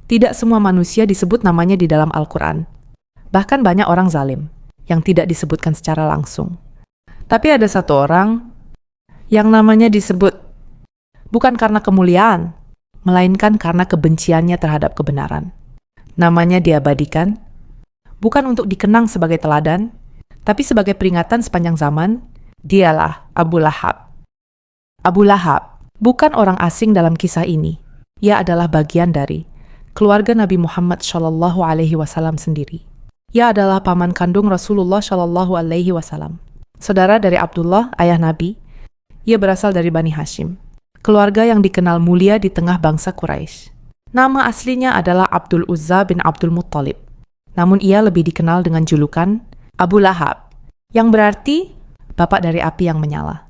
Tidak semua manusia disebut namanya di dalam Al-Quran. Bahkan banyak orang zalim yang tidak disebutkan secara langsung. Tapi ada satu orang yang namanya disebut bukan karena kemuliaan, melainkan karena kebenciannya terhadap kebenaran. Namanya diabadikan, bukan untuk dikenang sebagai teladan, tapi sebagai peringatan sepanjang zaman. Dialah Abu Lahab. Abu Lahab bukan orang asing dalam kisah ini. Ia adalah bagian dari keluarga Nabi Muhammad SAW sendiri. Ia adalah paman kandung Rasulullah SAW. Saudara dari Abdullah, ayah Nabi. Ia berasal dari Bani Hashim, keluarga yang dikenal mulia di tengah bangsa Quraisy. Nama aslinya adalah Abdul Uzza bin Abdul Muttalib. Namun ia lebih dikenal dengan julukan Abu Lahab, yang berarti bapak dari api yang menyala.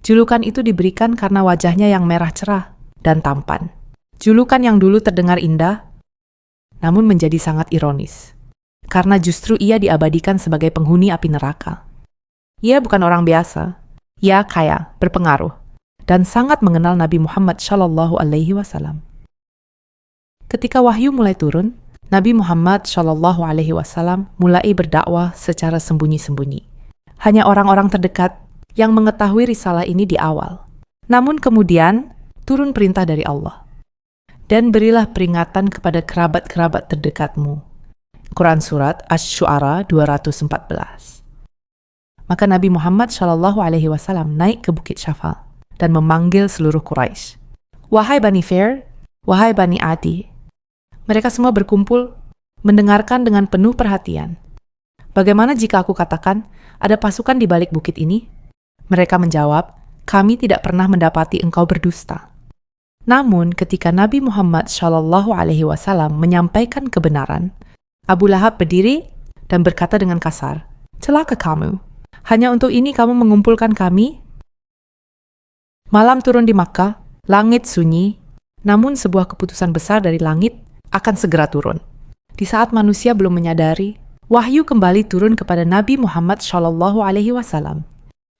Julukan itu diberikan karena wajahnya yang merah cerah dan tampan. Julukan yang dulu terdengar indah, namun menjadi sangat ironis, karena justru ia diabadikan sebagai penghuni api neraka. Ia bukan orang biasa, ia kaya, berpengaruh, dan sangat mengenal Nabi Muhammad SAW. Ketika wahyu mulai turun, Nabi Muhammad SAW mulai berdakwah secara sembunyi-sembunyi. Hanya orang-orang terdekat yang mengetahui risalah ini di awal. Namun kemudian turun perintah dari Allah. Dan berilah peringatan kepada kerabat-kerabat terdekatmu. Quran Surat Asy-Syu'ara 214. Maka Nabi Muhammad SAW naik ke Bukit Syafal dan memanggil seluruh Quraisy. Wahai Bani Fair, wahai Bani Adi. Mereka semua berkumpul, mendengarkan dengan penuh perhatian. Bagaimana jika aku katakan, ada pasukan di balik bukit ini? Mereka menjawab, kami tidak pernah mendapati engkau berdusta. Namun ketika Nabi Muhammad SAW menyampaikan kebenaran, Abu Lahab berdiri dan berkata dengan kasar, celaka kamu, hanya untuk ini kamu mengumpulkan kami? Malam turun di Makkah, langit sunyi, namun sebuah keputusan besar dari langit akan segera turun. Di saat manusia belum menyadari, wahyu kembali turun kepada Nabi Muhammad SAW.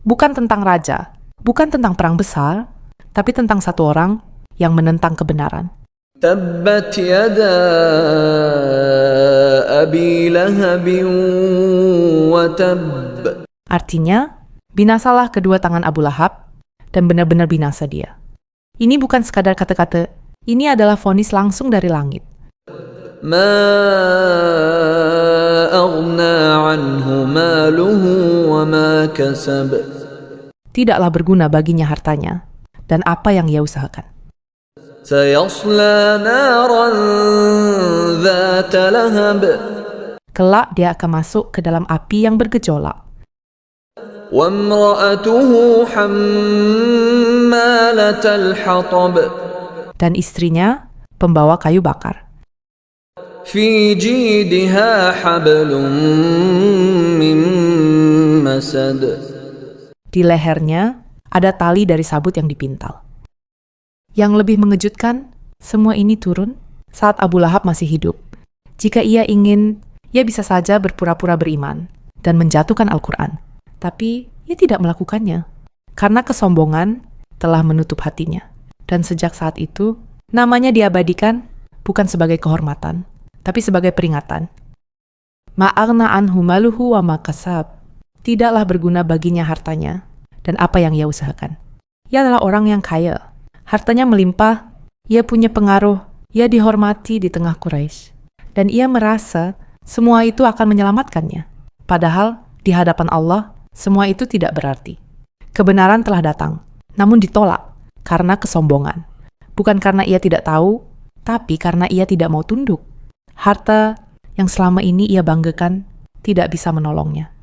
Bukan tentang raja, bukan tentang perang besar, tapi tentang satu orang yang menentang kebenaran. Tabbat yada abi lahabin wa tabb. Artinya, binasalah kedua tangan Abu Lahab dan benar-benar binasa dia. Ini bukan sekadar kata-kata, ini adalah vonis langsung dari langit. Ma aghna anhu maluhu wa ma kasab. Tidaklah berguna baginya hartanya dan apa yang ia usahakan. Sayasla naran dhata lahab. Kelak dia akan masuk ke dalam api yang bergejolak. Wa imra'atuhu hammalatal hatab. Dan istrinya pembawa kayu bakar. Fi jidha hablum min masad. Di lehernya ada tali dari sabut yang dipintal. Yang lebih mengejutkan, semua ini turun saat Abu Lahab masih hidup. Jika ia ingin, ia bisa saja berpura-pura beriman dan menjatuhkan Al-Quran. Tapi ia tidak melakukannya, karena kesombongan telah menutup hatinya. Dan sejak saat itu, namanya diabadikan bukan sebagai kehormatan, tapi sebagai peringatan. Ma'aghna anhu maluhu wa ma kasab. Tidaklah berguna baginya hartanya dan apa yang ia usahakan. Ia adalah orang yang kaya. Hartanya melimpah, ia punya pengaruh, ia dihormati di tengah Quraisy. Dan ia merasa semua itu akan menyelamatkannya. Padahal di hadapan Allah, semua itu tidak berarti. Kebenaran telah datang, namun ditolak karena kesombongan. Bukan karena ia tidak tahu, tapi karena ia tidak mau tunduk. Harta yang selama ini ia banggakan tidak bisa menolongnya.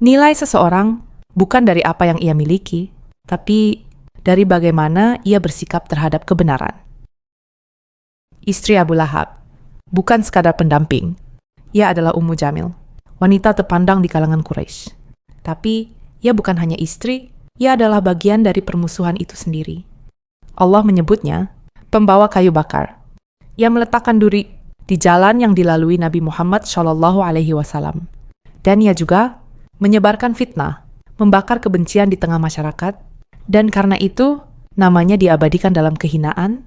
Nilai seseorang bukan dari apa yang ia miliki, tapi dari bagaimana ia bersikap terhadap kebenaran. Istri Abu Lahab bukan sekadar pendamping. Ia adalah Ummu Jamil, wanita terpandang di kalangan Quraisy. Tapi ia bukan hanya istri, ia adalah bagian dari permusuhan itu sendiri. Allah menyebutnya pembawa kayu bakar. Ia meletakkan duri di jalan yang dilalui Nabi Muhammad SAW. Dan ia juga menyebarkan fitnah, membakar kebencian di tengah masyarakat. Dan karena itu, namanya diabadikan dalam kehinaan,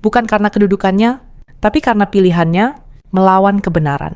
bukan karena kedudukannya, tapi karena pilihannya melawan kebenaran.